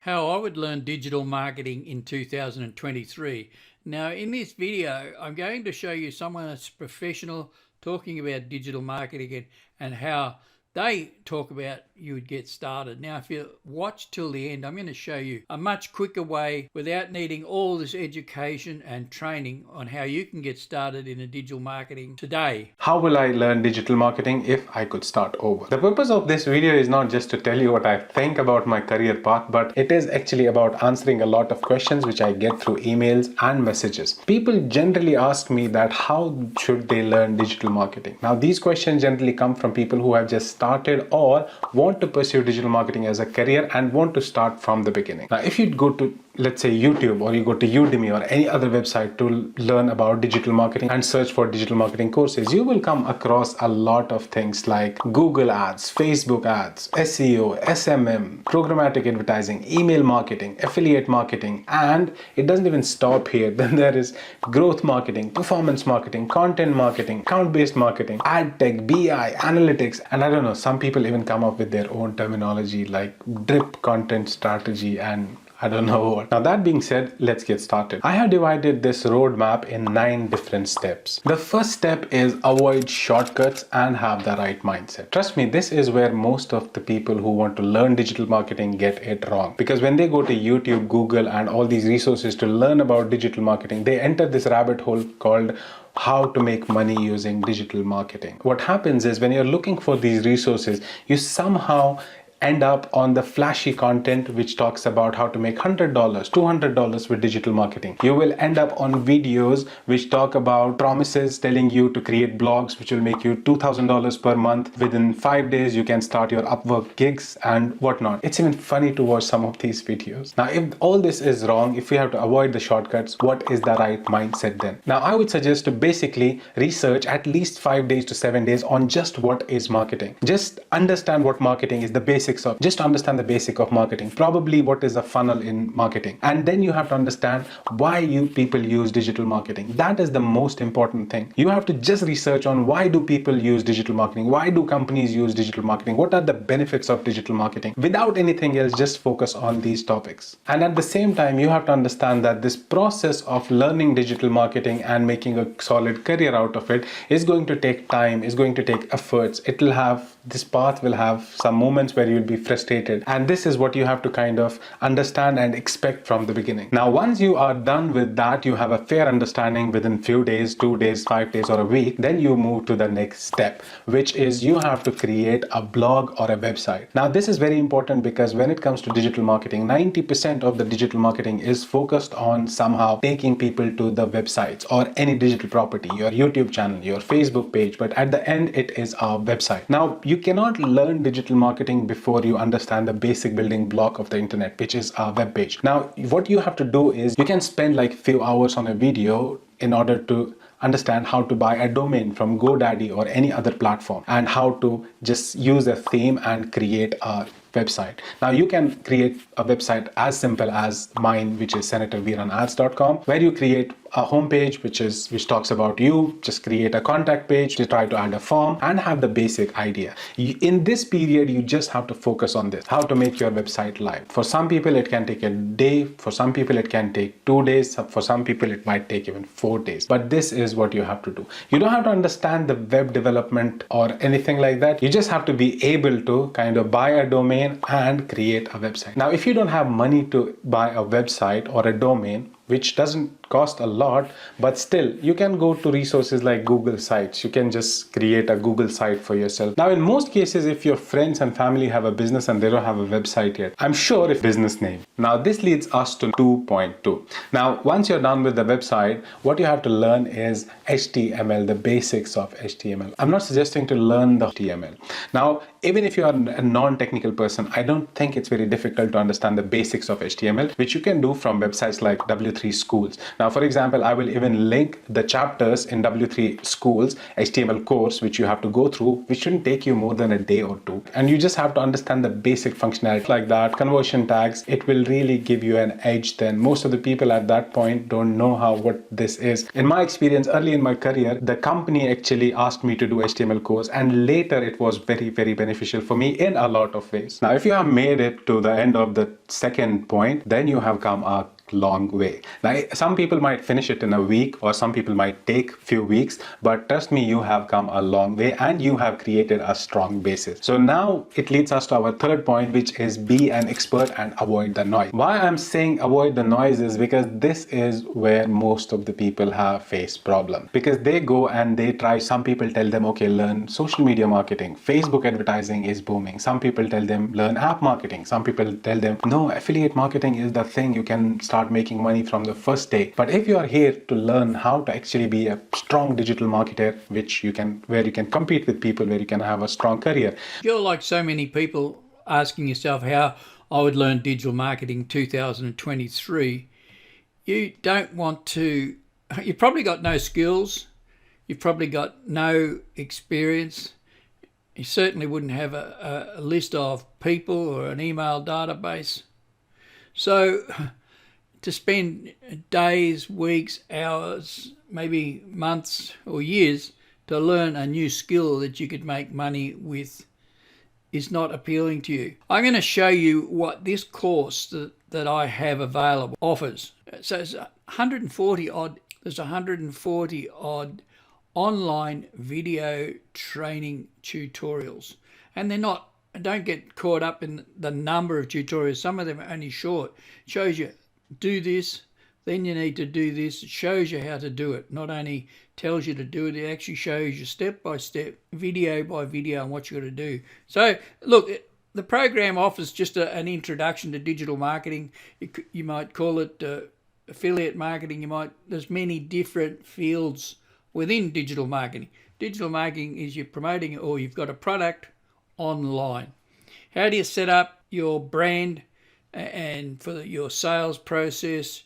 How I would learn digital marketing in 2023. Now, in this video, I'm going to show you someone that's professional talking about digital marketing and how they talk about you would get started. Now, if you watch till the end, I'm going to show you a much quicker way without needing all this education and training on how you can get started in a digital marketing today. How will I learn digital marketing if I could start over? The purpose of this video is not just to tell you what I think about my career path, but it is actually about answering a lot of questions which I get through emails and messages. People generally ask me that how should they learn digital marketing? Now, these questions generally come from people who have just started or want to pursue digital marketing as a career and want to start from the beginning. Now, if you go to, let's say, YouTube, or you go to Udemy or any other website to learn about digital marketing and search for digital marketing courses, you will come across a lot of things like Google ads, Facebook ads, SEO, SMM, programmatic advertising, email marketing, affiliate marketing, and it doesn't even stop here. Then there is growth marketing, performance marketing, content marketing, account-based marketing, ad tech, BI, analytics, and I don't know, some people even come up with their own terminology like drip content strategy and I don't know what. Now, that being said, let's get started. I have divided this roadmap in 9 different steps. The first step is avoid shortcuts and have the right mindset. Trust me, this is where most of the people who want to learn digital marketing get it wrong. Because when they go to YouTube, Google, and all these resources to learn about digital marketing, they enter this rabbit hole called how to make money using digital marketing. What happens is when you're looking for these resources, you somehow end up on the flashy content which talks about how to make $100, $200 with digital marketing. You will end up on videos which talk about promises telling you to create blogs which will make you $2,000 per month. Within 5 days, you can start your Upwork gigs and whatnot. It's even funny to watch some of these videos. Now, if all this is wrong, if we have to avoid the shortcuts, what is the right mindset then? Now, I would suggest to basically research at least 5 days to 7 days on just what is marketing. Just understand what marketing is, the basics of, just understand the basic of marketing, probably what is a funnel in marketing, and then you have to understand why you people use digital marketing. That is the most important thing. You have to just research on why do people use digital marketing, why do companies use digital marketing, what are the benefits of digital marketing. Without anything else, just focus on these topics. And at the same time, you have to understand that this process of learning digital marketing and making a solid career out of it is going to take time, is going to take efforts. It will have, this path will have some moments where you'll be frustrated, and this is what you have to kind of understand and expect from the beginning. Now, once you are done with that, you have a fair understanding within few days, 2 days, 5 days, or a week, then you move to the next step, which is you have to create a blog or a website. Now, this is very important because when it comes to digital marketing, 90% of the digital marketing is focused on somehow taking people to the websites or any digital property, your YouTube channel, your Facebook page, but at the end, it is a website. Now, you cannot learn digital marketing before you understand the basic building block of the internet, which is a web page. Now, what you have to do is you can spend like few hours on a video in order to understand how to buy a domain from GoDaddy or any other platform and how to just use a theme and create a website. Now, you can create a website as simple as mine, which is senatorviranads.com, where you create a homepage which talks about you. Just create a contact page to try to add a form and have the basic idea. In this period, you just have to focus on this, how to make your website live. For some people, it can take a day. For some people, it can take 2 days. For some people, it might take even 4 days. But this is what you have to do. You don't have to understand the web development or anything like that. You just have to be able to kind of buy a domain and create a website. Now, if you don't have money to buy a website or a domain, which doesn't cost a lot, but still you can go to resources like Google Sites. You can just create a Google site for yourself. Now, in most cases, if your friends and family have a business and they don't have a website yet, I'm sure if business name. Now, this leads us to 2.2. Now, once you're done with the website, what you have to learn is HTML, the basics of HTML. I'm not suggesting to learn the HTML. Now, even if you are a non-technical person, I don't think it's very difficult to understand the basics of HTML, which you can do from websites like W3 W3 schools. Now, for example, I will even link the chapters in W3 schools HTML course, which you have to go through, which shouldn't take you more than a day or two. And you just have to understand the basic functionality like that, conversion tags. It will really give you an edge then. Most of the people at that point don't know what this is. In my experience, early in my career, the company actually asked me to do HTML course, and later it was very, very beneficial for me in a lot of ways. Now, if you have made it to the end of the second point, then you have come a long way. Now, some people might finish it in a week, or some people might take few weeks, but trust me, you have come a long way and you have created a strong basis. So now it leads us to our third point, which is be an expert and avoid the noise. Why I'm saying avoid the noise is because this is where most of the people have faced problem, because they go and they try. Some people tell them, okay, learn social media marketing, Facebook advertising is booming. Some people tell them learn app marketing. Some people tell them no, affiliate marketing is the thing, you can start making money from the first day. But if you are here to learn how to actually be a strong digital marketer, where you can compete with people, where you can have a strong career. You're like so many people asking yourself how I would learn digital marketing 2023. You don't want to, you've probably got no skills, you've probably got no experience. You certainly wouldn't have a list of people or an email database. So to spend days, weeks, hours, maybe months or years to learn a new skill that you could make money with is not appealing to you. I'm going to show you what this course that I have available offers. So it's 140 odd online video training tutorials, and don't get caught up in the number of tutorials. Some of them are only short. It shows you do this, then you need to do this. It shows you how to do it. Not only tells you to do it, it actually shows you step by step, video by video, on what you got to do. So look, the program offers just an introduction to digital marketing. You might call it affiliate marketing. There's many different fields within digital marketing. Digital marketing is you're promoting or you've got a product online. How do you set up your brand and for your sales process?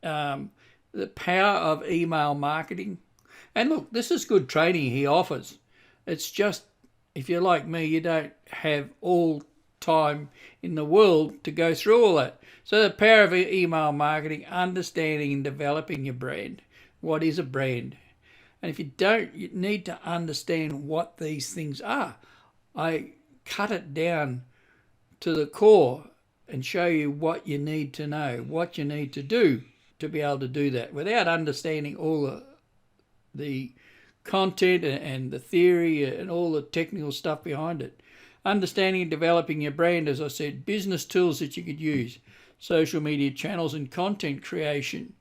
The power of email marketing. And look, this is good training he offers. It's just, if you're like me, you don't have all time in the world to go through all that. So the power of email marketing, understanding and developing your brand. What is a brand? And if you don't, you need to understand what these things are. I cut it down to the core and show you what you need to know, what you need to do to be able to do that without understanding all the content and the theory and all the technical stuff behind it. Understanding and developing your brand, as I said, business tools that you could use, social media channels and content creation.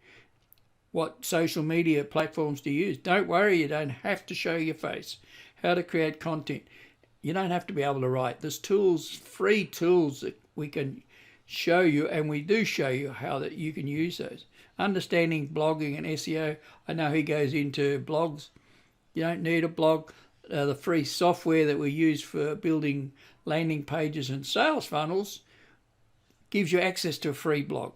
What social media platforms to use. Don't worry, you don't have to show your face. How to create content. You don't have to be able to write. There's tools, free tools that we can show you, and we do show you how that you can use those. Understanding blogging and SEO. I know he goes into blogs. You don't need a blog. The free software that we use for building landing pages and sales funnels gives you access to a free blog.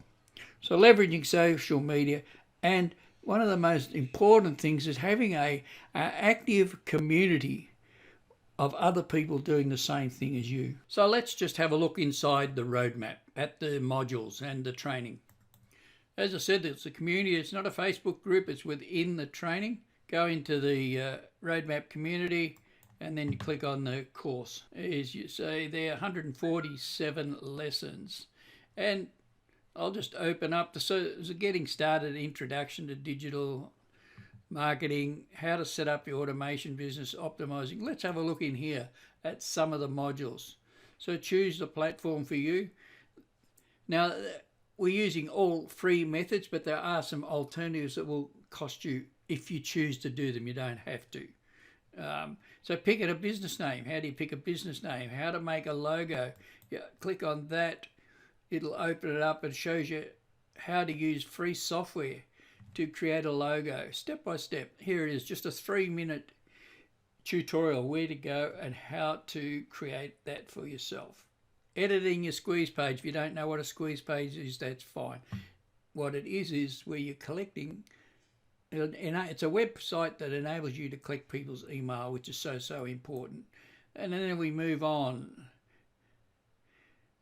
So leveraging social media. And one of the most important things is having an active community of other people doing the same thing as you. So let's just have a look inside the roadmap at the modules and the training. As I said, it's a community. It's not a Facebook group. It's within the training. Go into the roadmap community and then you click on the course. As you say, there are 147 lessons. And I'll just open up the getting started introduction to digital marketing, how to set up your automation business, optimizing. Let's have a look in here at some of the modules. So choose the platform for you. Now, we're using all free methods, but there are some alternatives that will cost you if you choose to do them. You don't have to. So pick a business name. How do you pick a business name? How to make a logo. Yeah, click on that. It'll open it up and shows you how to use free software to create a logo step by step. Here it is, just a 3-minute tutorial where to go and how to create that for yourself. Editing your squeeze page. If you don't know what a squeeze page is, that's fine. what it is where you're collecting. It's a website that enables you to collect people's email, which is so important. And then we move on.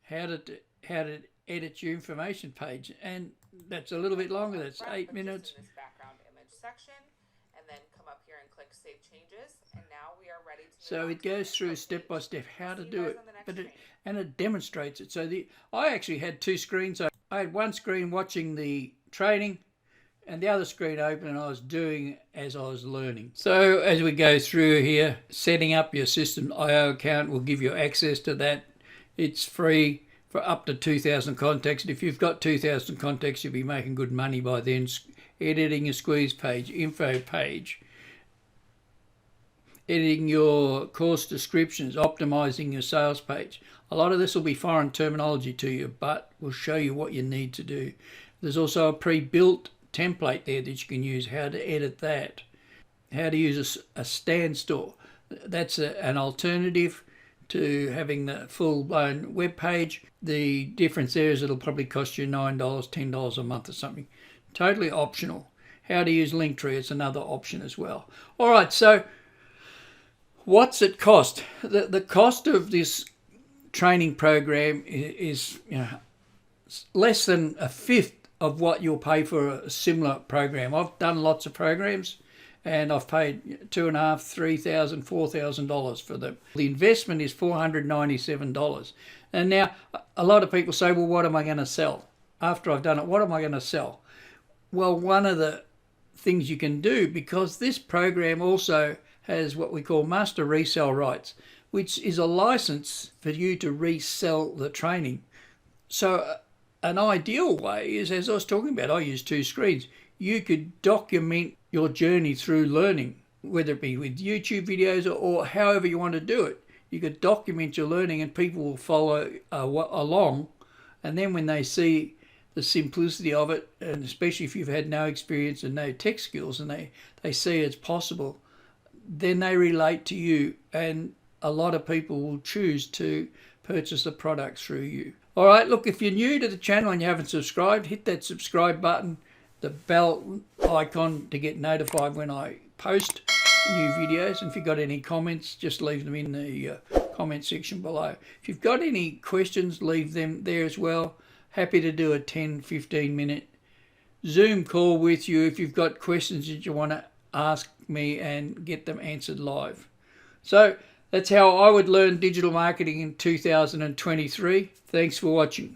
How to edit your information page, and that's a little bit longer. That's 8 minutes. In this background image section, and then come up here and click Save Changes. And now we are ready to. So it goes through step by step how to do it, and it demonstrates it. So I actually had two screens. I had one screen watching the training, and the other screen open, and I was doing as I was learning. So as we go through here, setting up your System.io account will give you access to that. It's free for up to 2,000 contacts. And if you've got 2,000 contacts, you'll be making good money by then. Editing your squeeze page, info page, editing your course descriptions, optimizing your sales page. A lot of this will be foreign terminology to you, but we'll show you what you need to do. There's also a pre-built template there that you can use, how to edit that, how to use a stand store. That's an alternative to having the full-blown web page. The difference there is it'll probably cost you $9, $10 a month or something. Totally optional. How to use Linktree is another option as well. All right, so what's it cost? The cost of this training program is less than a fifth of what you'll pay for a similar program. I've done lots of programs, and I've paid $2,500, $3,000, $4,000 for them. The investment is $497. And now a lot of people say, well, what am I going to sell? After I've done it, what am I going to sell? Well, one of the things you can do, because this program also has what we call master resale rights, which is a license for you to resell the training. So an ideal way is, as I was talking about, I use two screens. You could document your journey through learning, whether it be with YouTube videos or however you want to do it. You could document your learning and people will follow along. And then when they see the simplicity of it, and especially if you've had no experience and no tech skills, and they see it's possible, then they relate to you, and a lot of people will choose to purchase the product through you. All right, look, if you're new to the channel and you haven't subscribed, hit that subscribe button, the bell icon to get notified when I post new videos. And if you've got any comments, just leave them in the comment section below. If you've got any questions, leave them there as well. Happy to do a 10-15 minute Zoom call with you if you've got questions that you want to ask me and get them answered live. So that's how I would learn digital marketing in 2023. Thanks for watching.